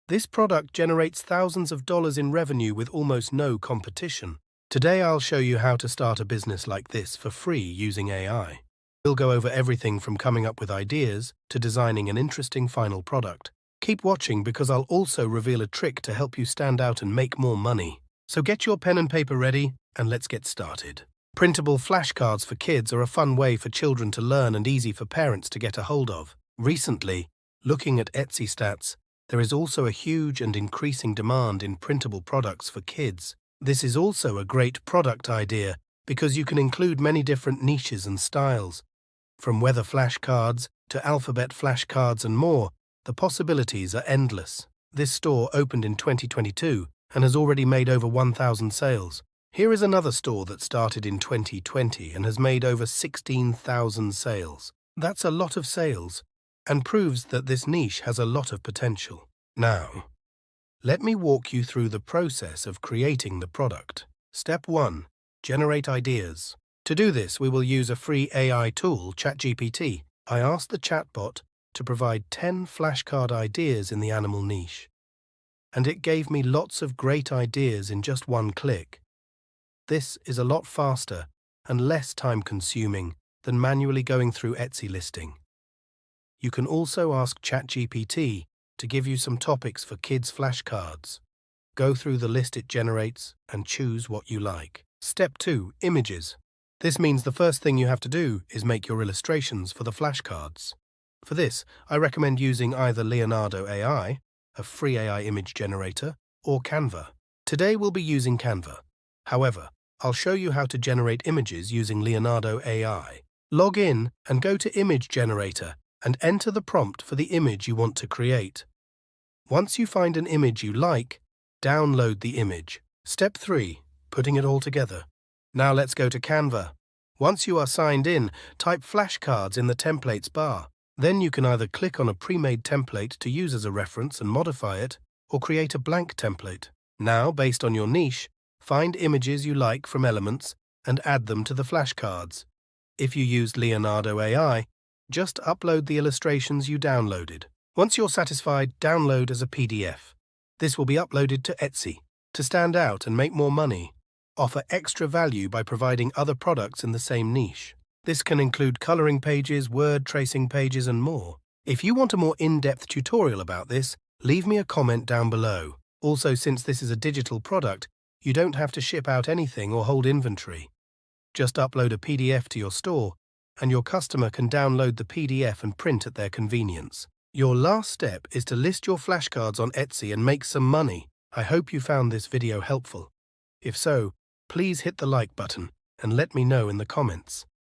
This product generates thousands of dollars in revenue with almost no competition. Today I'll show you how to start a business like this for free using AI. We'll go over everything from coming up with ideas to designing an interesting final product. Keep watching because I'll also reveal a trick to help you stand out and make more money. So get your pen and paper ready and let's get started. Printable flashcards for kids are a fun way for children to learn and easy for parents to get a hold of. Recently, looking at Etsy stats, there is also a huge and increasing demand in printable products for kids. This is also a great product idea because you can include many different niches and styles. From weather flashcards to alphabet flashcards and more, the possibilities are endless. This store opened in 2022 and has already made over 1,000 sales. Here is another store that started in 2020 and has made over 16,000 sales. That's a lot of sales and proves that this niche has a lot of potential. Now, let me walk you through the process of creating the product. Step 1. Generate ideas. To do this, we will use a free AI tool, ChatGPT. I asked the chatbot to provide 10 flashcard ideas in the animal niche, and it gave me lots of great ideas in just one click. This is a lot faster and less time-consuming than manually going through Etsy listing. You can also ask ChatGPT to give you some topics for kids' flashcards. Go through the list it generates and choose what you like. Step 2. Images. This means the first thing you have to do is make your illustrations for the flashcards. For this, I recommend using either Leonardo AI, a free AI image generator, or Canva. Today we'll be using Canva. However, I'll show you how to generate images using Leonardo AI. Log in and go to Image Generator and enter the prompt for the image you want to create. Once you find an image you like, download the image. Step 3. Putting it all together. Now let's go to Canva. Once you are signed in, type flashcards in the templates bar. Then you can either click on a pre-made template to use as a reference and modify it, or create a blank template. Now, based on your niche, find images you like from elements and add them to the flashcards. If you used Leonardo AI, just upload the illustrations you downloaded. Once you're satisfied, download as a PDF. This will be uploaded to Etsy. To stand out and make more money, offer extra value by providing other products in the same niche. This can include coloring pages, word tracing pages, and more. If you want a more in-depth tutorial about this, leave me a comment down below. Also, since this is a digital product, you don't have to ship out anything or hold inventory. Just upload a PDF to your store, and your customer can download the PDF and print at their convenience. Your last step is to list your flashcards on Etsy and make some money. I hope you found this video helpful. If so, please hit the like button and let me know in the comments.